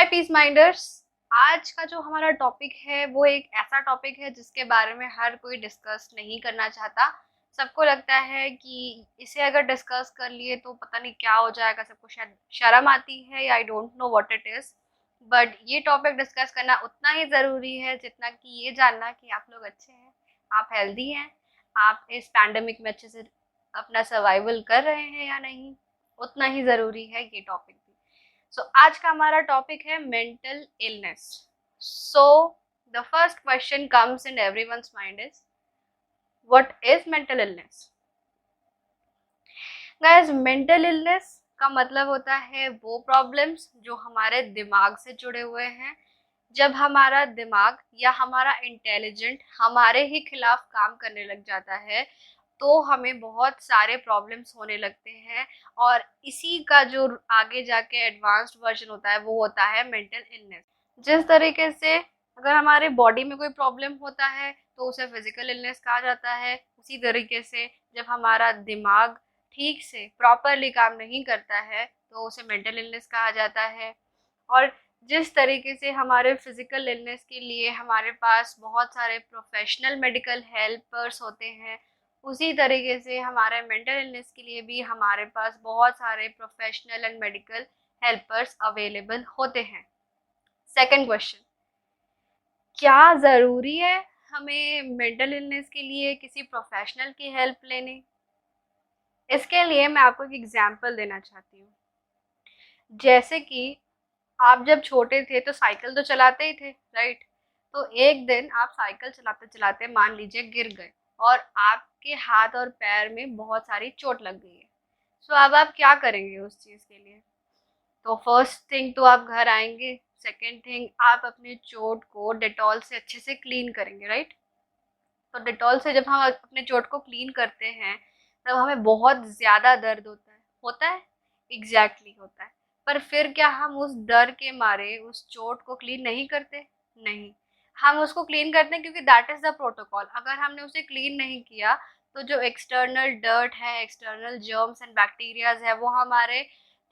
Piece minders. आज का जो हमारा टॉपिक है वो एक ऐसा टॉपिक है जिसके बारे में हर कोई डिस्कस नहीं करना चाहता। सबको लगता है कि इसे अगर डिस्कस कर लिए तो पता नहीं क्या हो जाएगा, सबको शायद शर्म आती है या I don't know what it is. But ये टॉपिक डिस्कस करना उतना ही ज़रूरी है जितना कि ये जानना कि आप लोग अच्छे हैं, आप हेल्दी हैं, आप इस पैंडेमिक में अच्छे से अपना सर्वाइवल कर रहे हैं या नहीं। उतना ही ज़रूरी है ये टॉपिक भी। सो आज का हमारा टॉपिक है mental illness. So the first question comes in everyone's mind is what is mental illness. Guys, mental illness का मतलब होता है वो प्रॉब्लम्स जो हमारे दिमाग से जुड़े हुए हैं। जब हमारा दिमाग या हमारा इंटेलिजेंट हमारे ही खिलाफ काम करने लग जाता है तो हमें बहुत सारे प्रॉब्लम्स होने लगते हैं, और इसी का जो आगे जाके एडवांस्ड वर्जन होता है वो होता है मेंटल इलनेस। जिस तरीके से अगर हमारे बॉडी में कोई प्रॉब्लम होता है तो उसे फिजिकल इलनेस कहा जाता है, उसी तरीके से जब हमारा दिमाग ठीक से प्रॉपरली काम नहीं करता है तो उसे मेंटल इलनेस कहा जाता है। और जिस तरीके से हमारे फिजिकल इलनेस के लिए हमारे पास बहुत सारे प्रोफेशनल मेडिकल हेल्पर्स होते हैं, उसी तरीके से हमारे मेंटल इलनेस के लिए भी हमारे पास बहुत सारे professional and medical helpers available होते हैं। सेकंड क्वेश्चन, क्या ज़रूरी है हमें मेंटल इलनेस के लिए किसी प्रोफेशनल की हेल्प लेनी? इसके लिए मैं आपको एक एग्जांपल देना चाहती हूँ। जैसे कि आप जब छोटे थे तो साइकिल तो चलाते ही थे, राइट? तो एक दिन आप साइकिल चलाते चलाते मान लीजिए गिर गए और आपके हाथ और पैर में बहुत सारी चोट लग गई है। सो अब आप क्या करेंगे उस चीज़ के लिए? तो फर्स्ट थिंग तो आप घर आएंगे, सेकेंड थिंग आप अपने चोट को डेटॉल से अच्छे से क्लीन करेंगे, राइट? तो डेटॉल से जब हम अपने चोट को क्लीन करते हैं तब हमें बहुत ज़्यादा दर्द होता है एग्जैक्टली होता है। पर फिर क्या हम उस डर के मारे उस चोट को क्लीन नहीं करते? नहीं, हम उसको क्लीन करते हैं क्योंकि दैट इज़ द प्रोटोकॉल। अगर हमने उसे क्लीन नहीं किया तो जो एक्सटर्नल डर्ट है, एक्सटर्नल जर्म्स एंड बैक्टीरियाज है, वो हमारे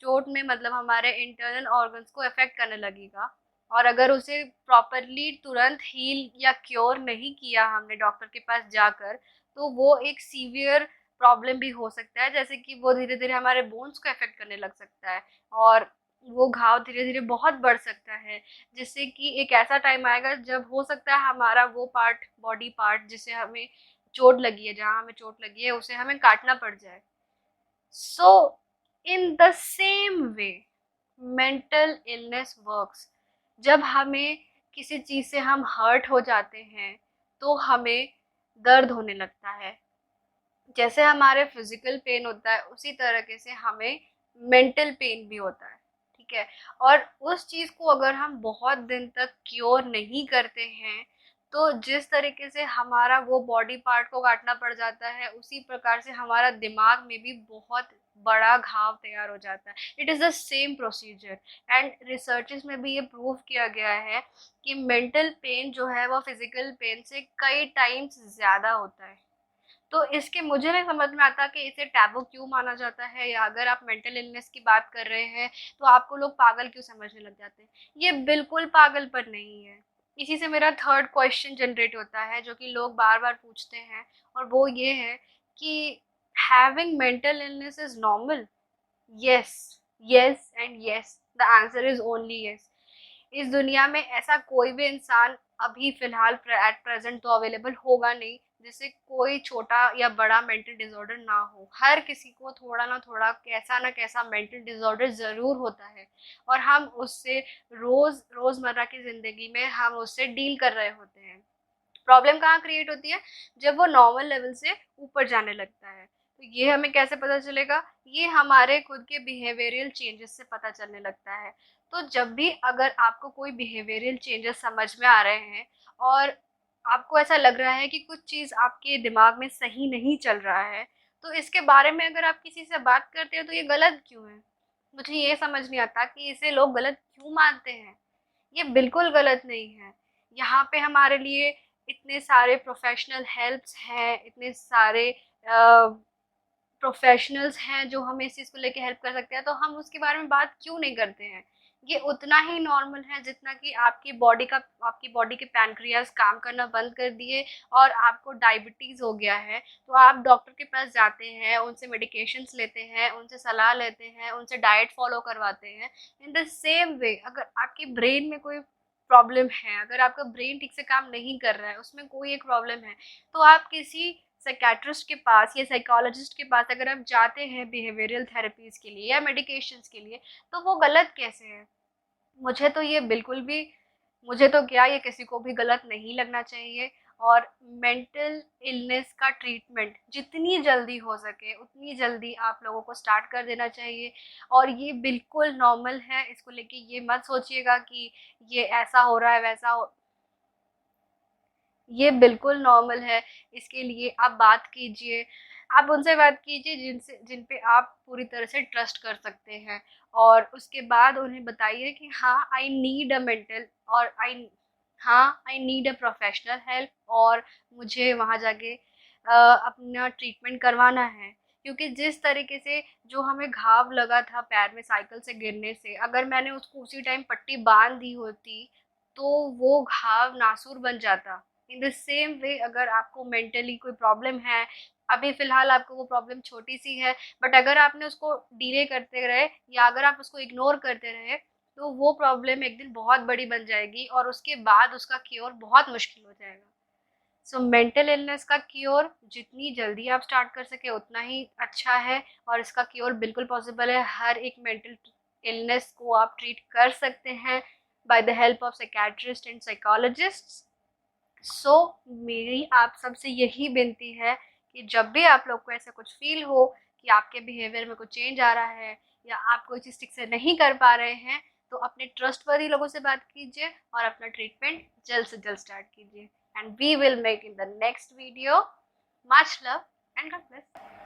चोट में मतलब हमारे इंटरनल ऑर्गन्स को अफेक्ट करने लगेगा। और अगर उसे प्रॉपरली तुरंत हील या क्योर नहीं किया हमने डॉक्टर के पास जाकर तो वो एक सीवियर प्रॉब्लम भी हो सकता है, जैसे कि वो धीरे धीरे हमारे बोन्स को अफेक्ट करने लग सकता है और वो घाव धीरे धीरे बहुत बढ़ सकता है, जिससे कि एक ऐसा टाइम आएगा जब हो सकता है हमारा वो पार्ट, बॉडी पार्ट जिसे हमें चोट लगी है, जहाँ हमें चोट लगी है, उसे हमें काटना पड़ जाए। So in the same way mental illness works. जब हमें किसी चीज़ से हम हर्ट हो जाते हैं तो हमें दर्द होने लगता है। जैसे हमारे फिजिकल पेन होता है उसी तरीके से हमें मेंटल पेन भी होता है, ठीक है? और उस चीज़ को अगर हम बहुत दिन तक क्योर नहीं करते हैं तो जिस तरीके से हमारा वो बॉडी पार्ट को काटना पड़ जाता है उसी प्रकार से हमारा दिमाग में भी बहुत बड़ा घाव तैयार हो जाता है। It is the same procedure and researches में भी ये प्रूव किया गया है कि मेंटल पेन जो है वो फिजिकल पेन से कई टाइम्स ज़्यादा होता है। तो इसके मुझे नहीं समझ में आता कि इसे टैबू क्यों माना जाता है, या अगर आप मेंटल इलनेस की बात कर रहे हैं तो आपको लोग पागल क्यों समझने लग जाते हैं। ये बिल्कुल पागलपन नहीं है। इसी से मेरा थर्ड क्वेश्चन जनरेट होता है जो कि लोग बार बार पूछते हैं, और वो ये है कि having mental illness is normal? Yes, yes and yes, the answer is only yes. इस दुनिया में ऐसा कोई भी इंसान अभी फिलहाल एट प्रेजेंट तो अवेलेबल होगा नहीं जिसे कोई छोटा या बड़ा मेंटल डिसऑर्डर ना हो। हर किसी को थोड़ा ना थोड़ा, कैसा ना कैसा मेंटल डिसऑर्डर ज़रूर होता है, और हम उससे रोज़मर्रा की ज़िंदगी में हम उससे डील कर रहे होते हैं। प्रॉब्लम कहाँ क्रिएट होती है? जब वो नॉर्मल लेवल से ऊपर जाने लगता है। तो ये हमें कैसे पता चलेगा? ये हमारे खुद के बिहेवियरल चेंजेस से पता चलने लगता है। तो जब भी अगर आपको कोई बिहेवियरल चेंजेस समझ में आ रहे हैं और आपको ऐसा लग रहा है कि कुछ चीज़ आपके दिमाग में सही नहीं चल रहा है, तो इसके बारे में अगर आप किसी से बात करते हो तो ये गलत क्यों है? मुझे ये समझ नहीं आता कि इसे लोग गलत क्यों मानते हैं। ये बिल्कुल गलत नहीं है। यहाँ पे हमारे लिए इतने सारे प्रोफेशनल हेल्प्स हैं, इतने सारे प्रोफेशनल्स हैं जो हमें इस चीज़ को लेके हेल्प कर सकते हैं, तो हम उसके बारे में बात क्यों नहीं करते हैं? ये उतना ही नॉर्मल है जितना कि आपकी बॉडी के पैनक्रियाज काम करना बंद कर दिए और आपको डायबिटीज़ हो गया है, तो आप डॉक्टर के पास जाते हैं, उनसे मेडिकेशंस लेते हैं, उनसे सलाह लेते हैं, उनसे डाइट फॉलो करवाते हैं। इन द सेम वे अगर आपकी ब्रेन में कोई प्रॉब्लम है, अगर आपका ब्रेन ठीक से काम नहीं कर रहा है, उसमें कोई एक प्रॉब्लम है, तो आप किसी साइकेट्रिस्ट के पास या साइकोलॉजिस्ट के पास अगर आप जाते हैं बिहेवियरल थेरेपीज़ के लिए या मेडिकेशंस के लिए, तो वो गलत कैसे है? मुझे तो ये बिल्कुल भी, मुझे तो क्या, ये किसी को भी गलत नहीं लगना चाहिए। और मेंटल इलनेस का ट्रीटमेंट जितनी जल्दी हो सके उतनी जल्दी आप लोगों को स्टार्ट कर देना चाहिए। और ये बिल्कुल नॉर्मल है, इसको लेके ये मत सोचिएगा कि ये ऐसा हो रहा है वैसा हो, ये बिल्कुल नॉर्मल है। इसके लिए आप बात कीजिए, आप उनसे बात कीजिए जिन पे आप पूरी तरह से ट्रस्ट कर सकते हैं। और उसके बाद उन्हें बताइए कि हाँ आई नीड अ मेंटल, और I need a professional help, और मुझे वहाँ जाके अपना ट्रीटमेंट करवाना है। क्योंकि जिस तरीके से जो हमें घाव लगा था पैर में साइकिल से गिरने से, अगर मैंने उसको उसी टाइम पट्टी बांध दी होती तो वो घाव नासूर बन जाता। इन द सेम वे अगर आपको मेंटली कोई प्रॉब्लम है, अभी फ़िलहाल आपको वो प्रॉब्लम छोटी-सी है, बट अगर आपने उसको डिले करते रहे या अगर आप उसको इग्नोर करते रहे, तो वो प्रॉब्लम एक दिन बहुत बड़ी बन जाएगी और उसके बाद उसका क्योर बहुत मुश्किल हो जाएगा। सो मेंटल इलनेस का क्योर जितनी जल्दी आप स्टार्ट कर सके उतना ही अच्छा है, और इसका क्योर बिल्कुल पॉसिबल है। हर एक मेंटल इलनेस को आप ट्रीट कर सकते हैं by the help of psychiatrist and psychologists. So मेरी आप सबसे यही विनती है कि जब भी आप लोग को ऐसा कुछ फील हो कि आपके बिहेवियर में कुछ चेंज आ रहा है या आप कोई चीज़ ठीक से नहीं कर पा रहे हैं, तो अपने ट्रस्टवर्दी लोगों से बात कीजिए और अपना ट्रीटमेंट जल्द से जल्द स्टार्ट कीजिए। And we will make in the next video. Much love and God bless.